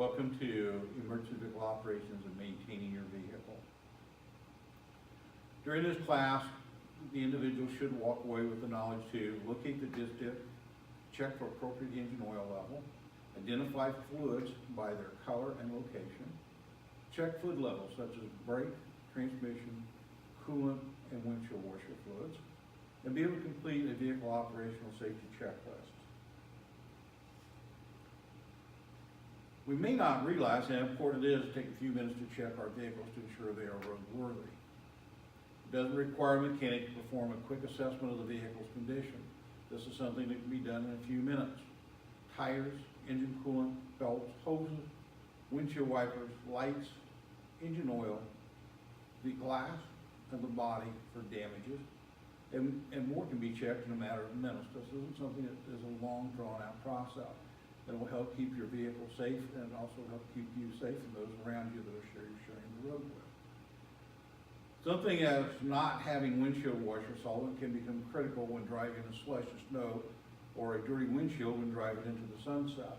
Welcome to Emergency Vehicle Operations and Maintaining Your Vehicle. During this class, the individual should walk away with the knowledge to locate the disc dip, check for appropriate engine oil level, identify fluids by their color and location, check fluid levels such as brake, transmission, coolant, and windshield washer fluids, and be able to complete a vehicle operational safety checklist. We may not realize how important it is to take a few minutes to check our vehicles to ensure they are roadworthy. It doesn't require a mechanic to perform a quick assessment of the vehicle's condition. This is something that can be done in a few minutes. Tires, engine coolant, belts, hoses, windshield wipers, lights, engine oil, the glass and the body for damages, and more can be checked in a matter of minutes. This isn't something that is a long, drawn-out process. It will help keep your vehicle safe and also help keep you safe and those around you that are sharing the road with. Something as not having windshield washer solvent can become critical when driving in slush and snow, or a dirty windshield when driving into the sunset.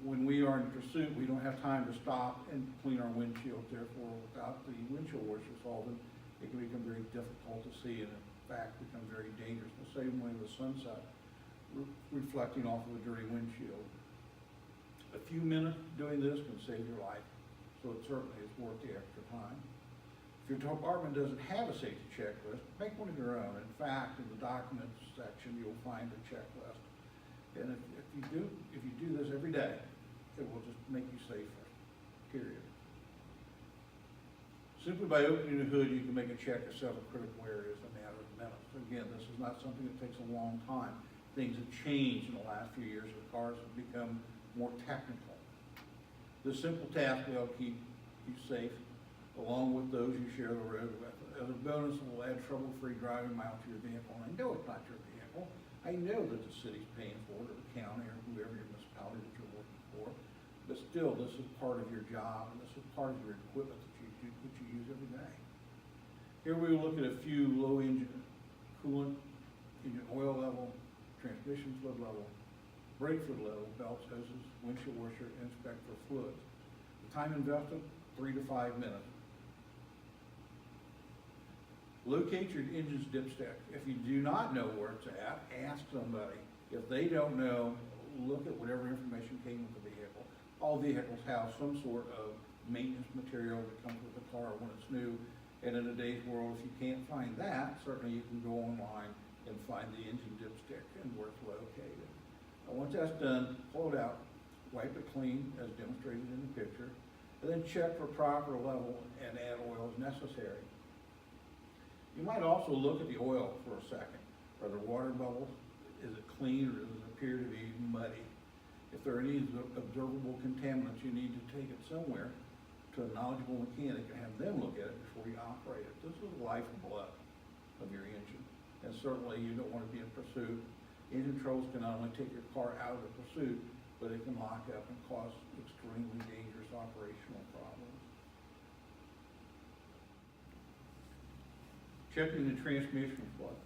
When we are in pursuit, we don't have time to stop and clean our windshield. Therefore, without the windshield washer solvent, it can become very difficult to see and in fact become very dangerous. The same way with sunset, reflecting off of a dirty windshield. A few minutes doing this can save your life, so it certainly is worth the extra time. If your department doesn't have a safety checklist, make one of your own. In fact, in the documents section, you'll find a checklist. And if you do this every day, it will just make you safer, period. Simply by opening the hood, you can make a check of several critical areas in a matter of minutes. Again, this is not something that takes a long time. Things have changed in the last few years. The cars have become more technical. This simple task will help keep you safe, along with those you share the road with. As a bonus, it will add trouble-free driving miles to your vehicle. And I know it's not your vehicle. I know that the city's paying for it, or the county, or whoever your municipality that you're working for. But still, this is part of your job, and this is part of your equipment that you use every day. Here we will look at a few low engine coolant, engine oil level, transmission fluid level, brake fluid level, belts, hoses, windshield washer, and inspect for fluids. The time invested, 3 to 5 minutes. Locate your engine's dipstick. If you do not know where it's at, ask somebody. If they don't know, look at whatever information came with the vehicle. All vehicles have some sort of maintenance material that comes with the car when it's new. And in today's world, if you can't find that, certainly you can go online and find the engine dipstick and where it's located. Once that's done, pull it out, wipe it clean as demonstrated in the picture, and then check for proper level and add oil as necessary. You might also look at the oil for a second. Are there water bubbles? Is it clean, or does it appear to be muddy? If there are any observable contaminants, you need to take it somewhere to a knowledgeable mechanic and have them look at it before you operate it. This is the lifeblood of your engine. And certainly you don't want to be in pursuit. Engine troubles can not only take your car out of the pursuit, but it can lock up and cause extremely dangerous operational problems. Checking the transmission flow.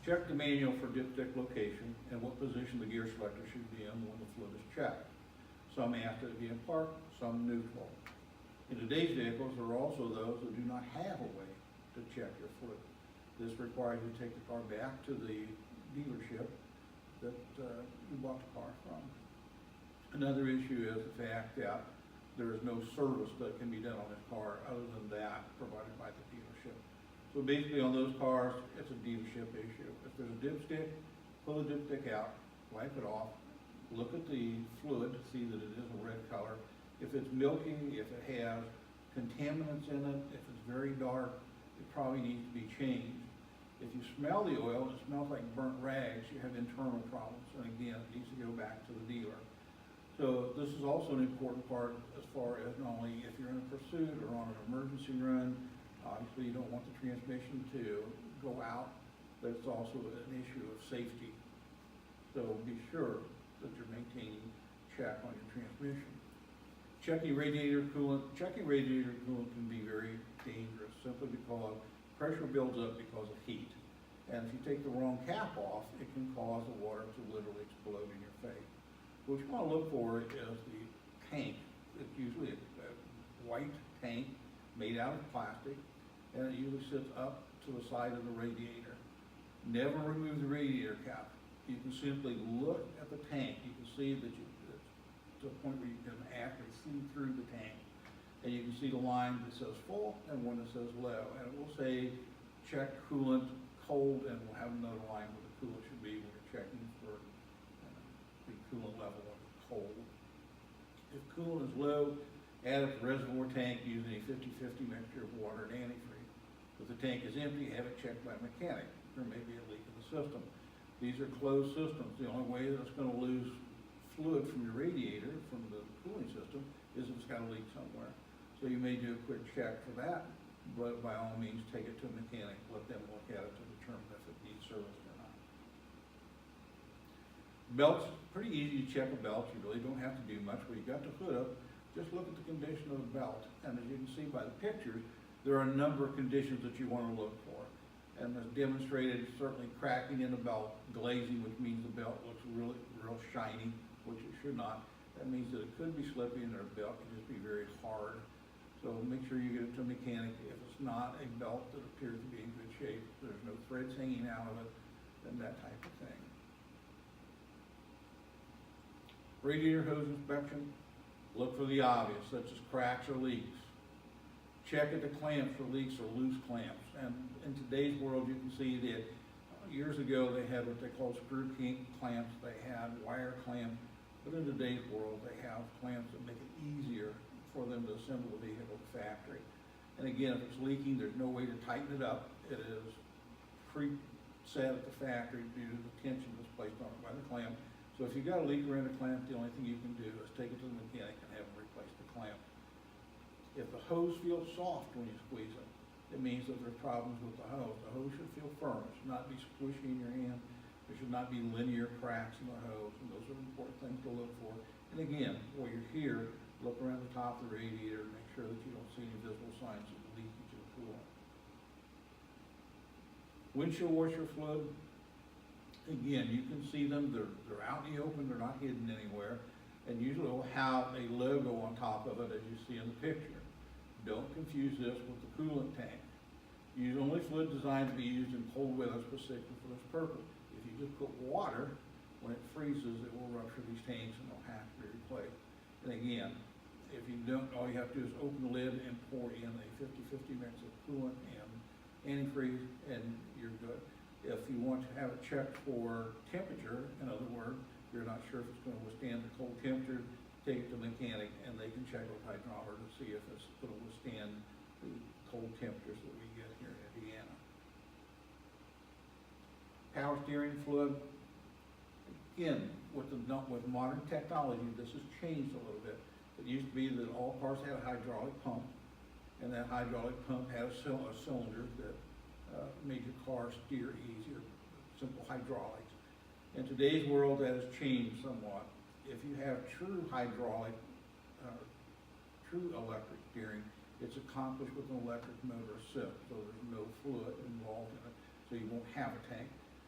Check the manual for dipstick location and what position the gear selector should be in when the fluid is checked. Some ask it to be in park, some neutral. In today's vehicles, there are also those that do not have a way to check your fluid. This requires you to take the car back to the dealership that you bought the car from. Another issue is the fact that there is no service that can be done on this car other than that provided by the dealership. So basically on those cars, it's a dealership issue. If there's a dipstick, pull the dipstick out, wipe it off, look at the fluid to see that it is a red color. If it's milky, if it has contaminants in it, if it's very dark, it probably needs to be changed. If you smell the oil and it smells like burnt rags, you have internal problems. And again, it needs to go back to the dealer. So this is also an important part as far as not only if you're in a pursuit or on an emergency run, obviously you don't want the transmission to go out, but it's also an issue of safety. So be sure that you're maintaining check on your transmission. Checking radiator coolant. Checking radiator coolant can be very dangerous simply because pressure builds up because of heat. And if you take the wrong cap off, it can cause the water to literally explode in your face. What you want to look for is the tank made out of plastic, and it usually sits up to the side of the radiator. Never remove the radiator cap. You can simply look at the tank. You can see that to a point where you can actually see through the tank. And you can see the line that says full and one that says low. And it will say check coolant cold, and we'll have another line where the coolant should be when you're checking for the coolant level when it's cold. If coolant is low, add up the reservoir tank using a 50-50 mixture of water and antifreeze. If the tank is empty, have it checked by a mechanic. There may be a leak in the system. These are closed systems. The only way that it's going to lose fluid from your radiator, from the cooling system, is if it's got a leak somewhere. So you may do a quick check for that, but by all means, take it to a mechanic. Let them look at it to determine if it needs service or not. Belts, pretty easy to check a belt. You really don't have to do much. When you got the hood up, just look at the condition of the belt. And as you can see by the pictures, there are a number of conditions that you want to look for. And as demonstrated, certainly cracking in the belt, glazing, which means the belt looks real shiny, which it should not. That means that it could be slippy and the belt can just be very hard. So make sure you get it to a mechanic. If it's not a belt that appears to be in good shape, there's no threads hanging out of it, then that type of thing. Radiator hose inspection, look for the obvious, such as cracks or leaks. Check at the clamps for leaks or loose clamps. And in today's world, you can see that years ago they had what they called screw clamps, they had wire clamps, but in today's world they have clamps that make it easier for them to assemble the vehicle at the factory. And again, if it's leaking, there's no way to tighten it up. It is pre-set at the factory due to the tension that's placed on it by the clamp. So if you've got a leak around the clamp, the only thing you can do is take it to the mechanic and have them replace the clamp. If the hose feels soft when you squeeze it, it means that there's problems with the hose. The hose should feel firm. It should not be squishy in your hand. There should not be linear cracks in the hose, and those are important things to look for. And again, while you're here, look around the top of the radiator and make sure that you don't see any visible signs of leakage of coolant. Windshield washer fluid, again, you can see them. They're out in the open. They're not hidden anywhere. And usually will have a logo on top of it, as you see in the picture. Don't confuse this with the coolant tank. Use only fluid designed to be used in cold weather specifically for this purpose. If you just put water, when it freezes, it will rupture these tanks and they'll have to be replaced. And again, if you don't, all you have to do is open the lid and pour in a 50-50 mix of coolant and antifreeze, and you're good. If you want to have it checked for temperature, in other words, you're not sure if it's going to withstand the cold temperature, take it to the mechanic and they can check with hydrometer to see if it's going to withstand the cold temperatures that we get here in Indiana. Power steering fluid. Again, with modern technology, this has changed a little bit. It used to be that all cars had a hydraulic pump, and that hydraulic pump had a cylinder that made your car steer easier, simple hydraulics. In today's world, that has changed somewhat. If you have true hydraulic, true electric steering, it's accomplished with an electric motor assist, so there's no fluid involved in it, so you won't have a tank.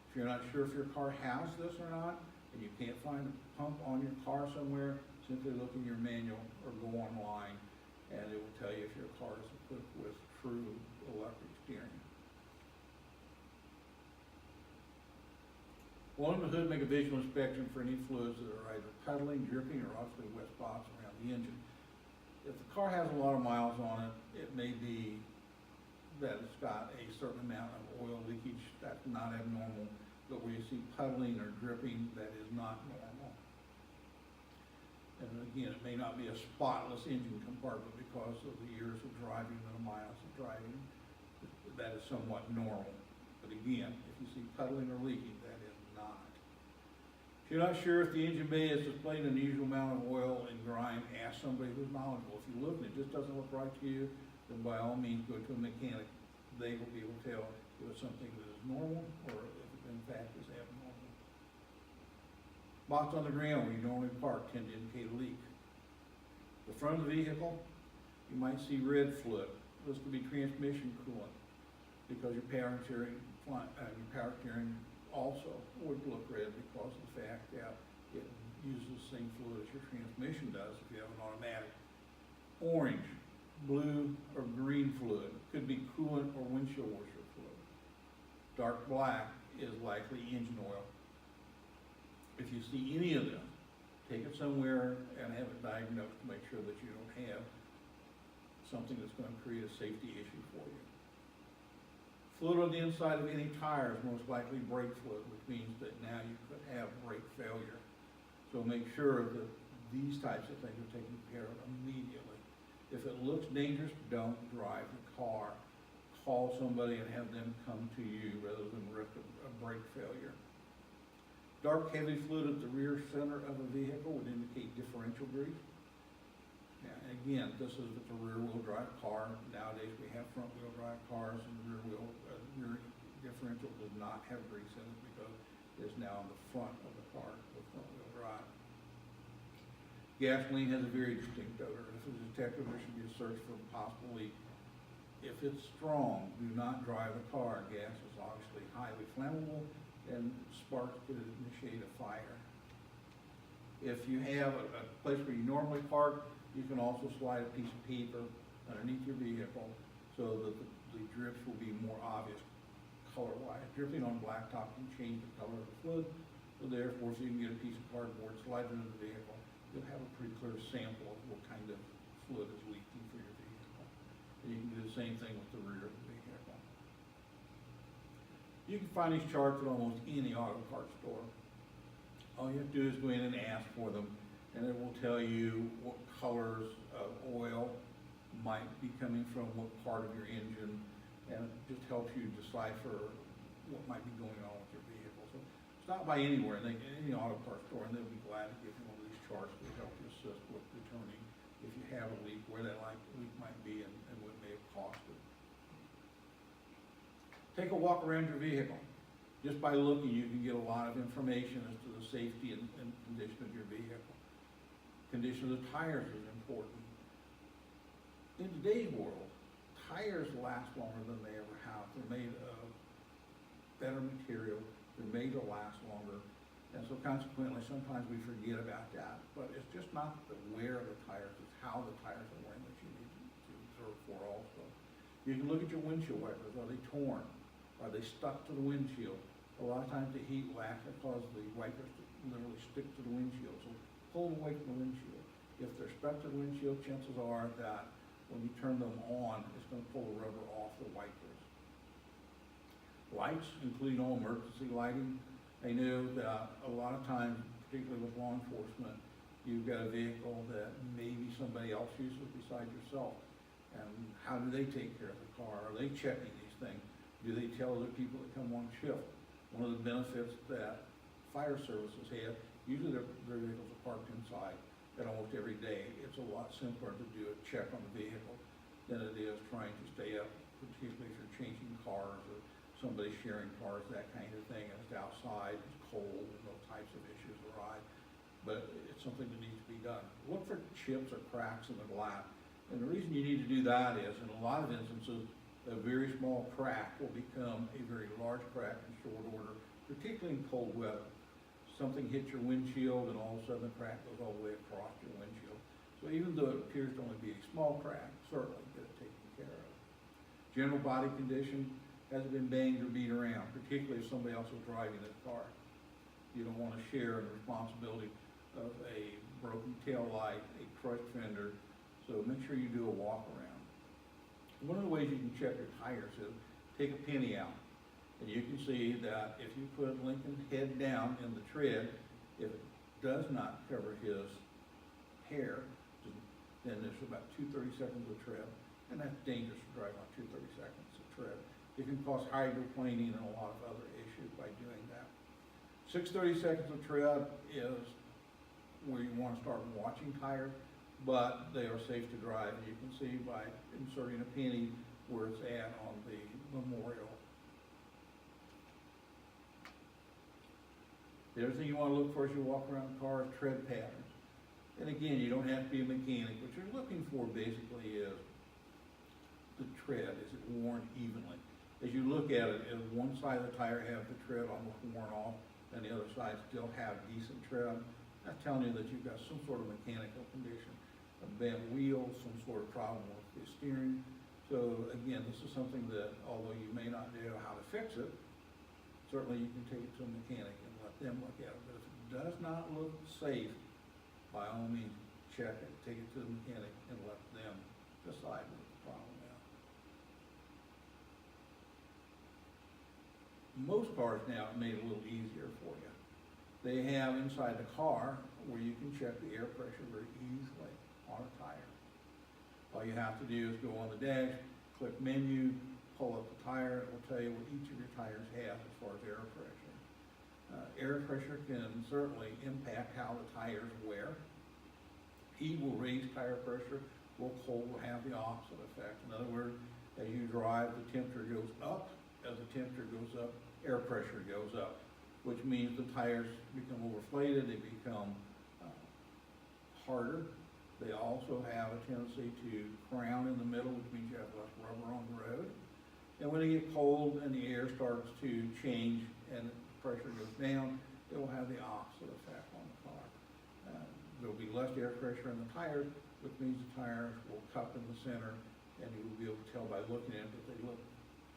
If you're not sure if your car has this or not, and you can't find a pump on your car somewhere, simply look in your manual or go online, and it will tell you if your car is equipped with true electric steering. Well, on the hood, make a visual inspection for any fluids that are either puddling, dripping, or obviously wet spots around the engine. If the car has a lot of miles on it, it may be that it's got a certain amount of oil leakage. That's not abnormal. But where you see puddling or dripping, that is not normal. And again, it may not be a spotless engine compartment because of the years of driving and the miles of driving. That is somewhat normal. But again, if you see puddling or leaking, that is not. If you're not sure if the engine bay has displayed an unusual amount of oil and grime, ask somebody who's knowledgeable. If you look and it just doesn't look right to you, then by all means go to a mechanic. They will be able to tell if it's something that is normal or if it in fact is abnormal. Spots on the ground where you normally park tend to indicate a leak. The front of the vehicle, you might see red fluid. This could be transmission coolant because your power steering also would look red because of the fact that it uses the same fluid as your transmission does if you have an automatic. Orange, blue or green fluid, could be coolant or windshield washer fluid. Dark black is likely engine oil. If you see any of them, take it somewhere and have it diagnosed to make sure that you don't have something that's going to create a safety issue for you. Fluid on the inside of any tire is most likely brake fluid, which means that now you could have brake failure. So make sure that these types of things are taken care of immediately. If it looks dangerous, don't drive the car. Call somebody and have them come to you rather than risk a brake failure. Dark heavy fluid at the rear center of a vehicle would indicate differential grease. Now, again, this is with the rear wheel drive car. Nowadays we have front wheel drive cars, and the rear differential does not have grease in it because it is now on the front of the car with front wheel drive. Gasoline has a very distinct odor. If it's detected, there should be a search for a possible leak. If it's strong, do not drive the car. Gas is obviously highly flammable, and sparks could initiate a fire. If you have a place where you normally park, you can also slide a piece of paper underneath your vehicle so that the drips will be more obvious color-wise. Dripping on blacktop can change the color of the fluid, so therefore if you can get a piece of cardboard, slide it into the vehicle, you'll have a pretty clear sample of what kind of fluid is leaking for your vehicle. And you can do the same thing with the rear of the vehicle. You can find these charts at almost any auto parts store. All you have to do is go in and ask for them, and it will tell you what colors of oil might be coming from what part of your engine, and it just helps you decipher what might be going on with your vehicle. So stop by anywhere, any auto parts store, and they'll be glad to give you one of these charts to help you assist with determining if you have a leak, where that leak might be, and what it may have costed. Take a walk around your vehicle. Just by looking, you can get a lot of information as to the safety and condition of your vehicle. Condition of the tires is important. In today's world, tires last longer than they ever have. They're made of better material. They're made to last longer. And so consequently, sometimes we forget about that. But it's just not the wear of the tires, it's how the tires are wearing that you need to observe for also. You can look at your windshield wipers. Are they torn? Are they stuck to the windshield? A lot of times the heat will actually cause the wipers to literally stick to the windshield. So pull them away from the windshield. If they're stuck to the windshield, chances are that when you turn them on, it's going to pull the rubber off the wipers. Lights, including all emergency lighting. I know that a lot of times, particularly with law enforcement, you've got a vehicle that maybe somebody else uses besides yourself. And how do they take care of the car? Are they checking these things? Do they tell other people that come on shift? One of the benefits that fire services have, usually their vehicles are parked inside, and almost every day, it's a lot simpler to do a check on the vehicle than it is trying to stay up, particularly if you're changing cars or somebody's sharing cars, that kind of thing, and it's outside, it's cold, and those types of issues arise. But it's something that needs to be done. Look for chips or cracks in the glass. And the reason you need to do that is, in a lot of instances, a very small crack will become a very large crack in short order, particularly in cold weather. Something hits your windshield and all of a sudden the crack goes all the way across your windshield. So even though it appears to only be a small crack, certainly get it taken care of. General body condition hasn't been banged or beat around, particularly if somebody else is driving the car. You don't want to share the responsibility of a broken tail light, a crushed fender, so make sure you do a walk around. One of the ways you can check your tires is take a penny out. And you can see that if you put Lincoln head down in the tread, if it does not cover his hair, then there's about 2/32 of tread. And that's dangerous to drive on 2/32 of tread. It can cause hydroplaning and a lot of other issues by doing that. 6/32 of tread is where you want to start watching tires, but they are safe to drive. And you can see by inserting a penny where it's at on the memorial. The other thing you want to look for as you walk around the car is tread patterns. And again, you don't have to be a mechanic. What you're looking for basically is the tread. Is it worn evenly? As you look at it, does one side of the tire have the tread almost worn off and the other side still have decent tread? That's telling you that you've got some sort of mechanical condition. a bent wheel, some sort of problem with the steering. So again, this is something that, although you may not know how to fix it, certainly you can take it to a mechanic and let them look at it. But if it does not look safe, by all means, check it, take it to the mechanic and let them decide what the problem is. Most cars now have made it a little easier for you. They have inside the car where you can check the air pressure very easily on a tire. All you have to do is go on the dash, click menu, pull up the tire, it will tell you what each of your tires have as far as air pressure. Air pressure can certainly impact how the tires wear. Heat will raise tire pressure, while cold will have the opposite effect. In other words, as you drive, the temperature goes up. As the temperature goes up, air pressure goes up, which means the tires become overinflated, they become harder. They also have a tendency to crown in the middle, which means you have less rubber on the road. And when they get cold and the air starts to change and the pressure goes down, it will have the opposite effect on the car. There will be less air pressure in the tires, which means the tires will cup in the center, and you will be able to tell by looking at it that they look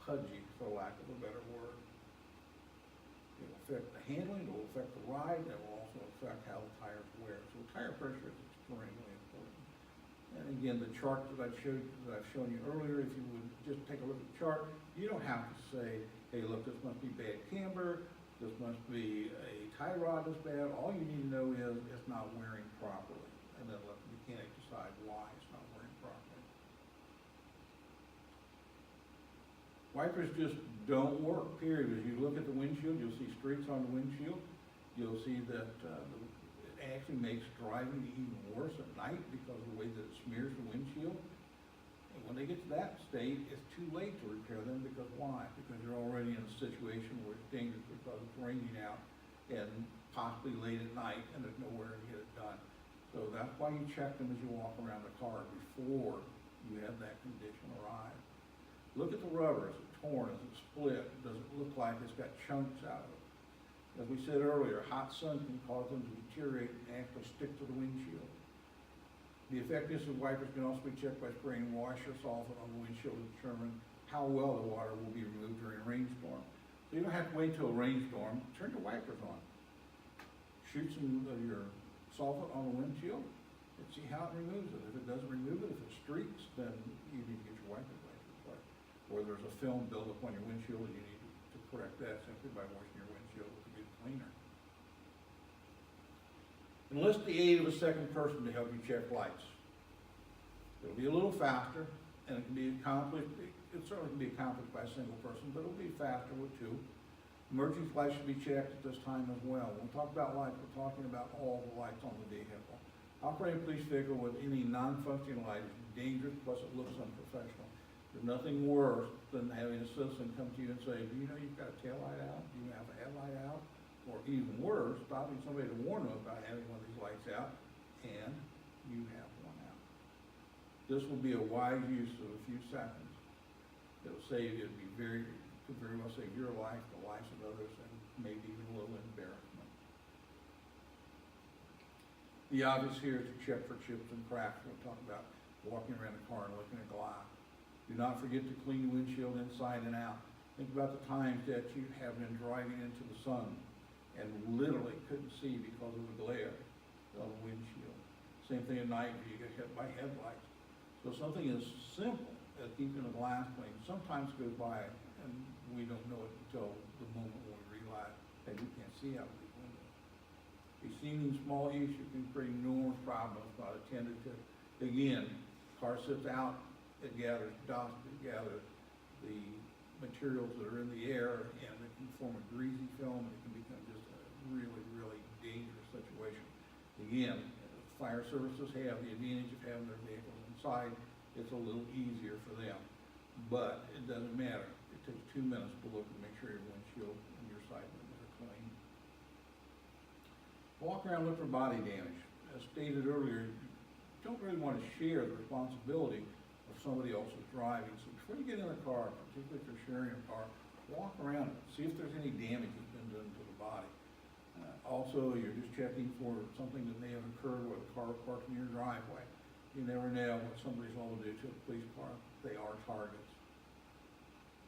pudgy, for lack of a better word. It will affect the handling, it will affect the ride, and it will also affect how the tires wear. So tire pressure is extremely important. And again, the chart that I've shown you earlier, if you would just take a look at the chart, you don't have to say, hey, look, this must be bad camber, this must be a tie rod that's bad. All you need to know is it's not wearing properly, and then let the mechanic decide why it's not wearing properly. Wipers just don't work, period. As you look at the windshield, you'll see streaks on the windshield. You'll see that it actually makes driving even worse at night because of the way that it smears the windshield. And when they get to that state, it's too late to repair them because why? Because you're already in a situation where it's dangerous because it's raining out and possibly late at night and there's nowhere to get it done. So that's why you check them as you walk around the car before you have that condition arrive. Look at the rubber. Is it torn? Is it split? Does it look like it's got chunks out of it? As we said earlier, hot sun can cause them to deteriorate and actually stick to the windshield. The effectiveness of wipers can also be checked by spraying wash or solvent on the windshield to determine how well the water will be removed during a rainstorm. So you don't have to wait until a rainstorm. Turn your wipers on. Shoot some of your solvent on the windshield and see how it removes it. If it doesn't remove it, if it streaks, then you need to get your wipers replaced. Or there's a film buildup on your windshield and you need to correct that simply by washing your windshield with a good cleaner. Enlist the aid of a second person to help you check lights. It'll be a little faster, and it can be accomplished. It certainly can be accomplished by a single person, but it'll be faster with two. Emergency lights should be checked at this time as well. When we talk about lights, we're talking about all the lights on the vehicle. Operating a police vehicle with any non-functioning light is dangerous, plus it looks unprofessional. There's nothing worse than having a citizen come to you and say, do you know you've got a tail light out? Do you have a headlight out? Or even worse, stopping somebody to warn them about having one of these lights out, and you have one out. This will be a wise use of a few seconds. It'll save, could very well save your life, the lives of others, and maybe even a little embarrassment. The obvious here is to check for chips and cracks. We'll talk about walking around the car and looking at glass. Do not forget to clean the windshield inside and out. Think about the times that you have been driving into the sun and literally couldn't see because of the glare of the windshield. Same thing at night when you get hit by headlights. So something as simple as keeping the glass clean sometimes goes by and we don't know it until the moment when we realize that we can't see out of these windows. A seeming small issue can create enormous problems if not attended to. Again, car sits out, it gathers dust, it gathers the materials that are in the air, and it can form a greasy film, and it can become just a really, really dangerous situation. Again, fire services have the advantage of having their vehicles inside. It's a little easier for them, but it doesn't matter. It takes 2 minutes to look and make sure your windshield and your side windows are clean. Walk around, look for body damage. As stated earlier, you don't really want to share the responsibility of somebody else's driving. So before you get in the car, particularly if you're sharing a car, walk around it, see if there's any damage that's been done to the body. Also, you're just checking for something that may have occurred where the car was parked in your driveway. You never know what somebody's going to do to a police car. They are targets.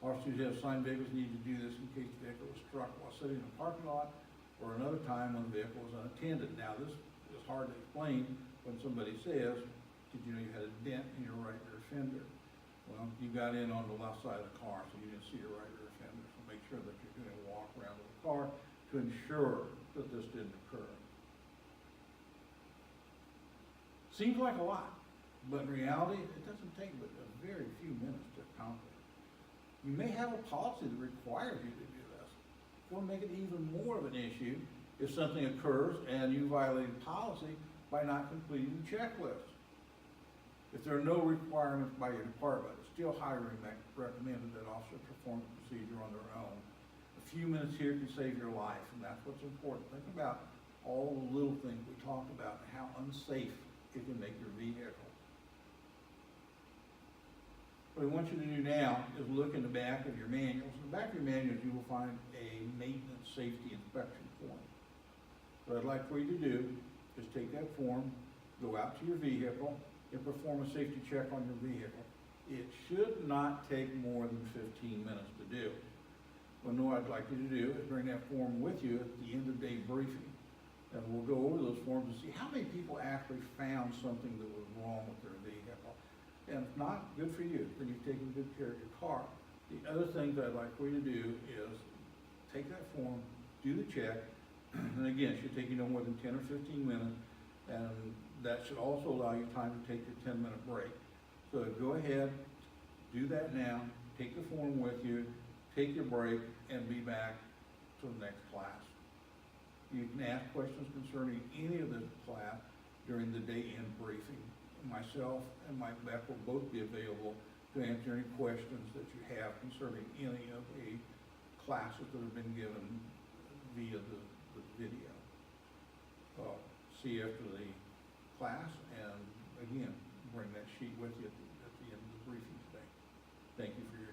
Officers who have assigned vehicles need to do this in case the vehicle was struck while sitting in a parking lot or another time when the vehicle was unattended. Now, this is hard to explain when somebody says, did you know you had a dent in your right rear fender? Well, you got in on the left side of the car, so you didn't see your right rear fender. So make sure that you're doing a walk around of the car to ensure that this didn't occur. Seems like a lot, but in reality, it doesn't take but a very few minutes to accomplish. You may have a policy that requires you to do this. It will make it even more of an issue if something occurs and you violated policy by not completing the checklist. If there are no requirements by your department, it's still highly recommended that officers perform the procedure on their own. A few minutes here can save your life, and that's what's important. Think about all the little things we talked about and how unsafe it can make your vehicle. What I want you to do now is look in the back of your manuals. In the back of your manuals, you will find a maintenance safety inspection form. What I'd like for you to do is take that form, go out to your vehicle, and perform a safety check on your vehicle. It should not take more than 15 minutes to do. Well, what I'd like you to do is bring that form with you at the end of day briefing. And we'll go over those forms and see how many people actually found something that was wrong with their vehicle. And if not, good for you, then you've taken good care of your car. The other thing that I'd like for you to do is take that form, do the check, and again, it should take you no more than 10 or 15 minutes, and that should also allow you time to take your 10-minute break. So go ahead, do that now, take the form with you, take your break, and be back to the next class. You can ask questions concerning any of this class during the day-end briefing. Myself and Mike Beck will both be available to answer any questions that you have concerning any of the classes that have been given via the video. See you after the class, and again, bring that sheet with you at the end of the briefing today. Thank you for your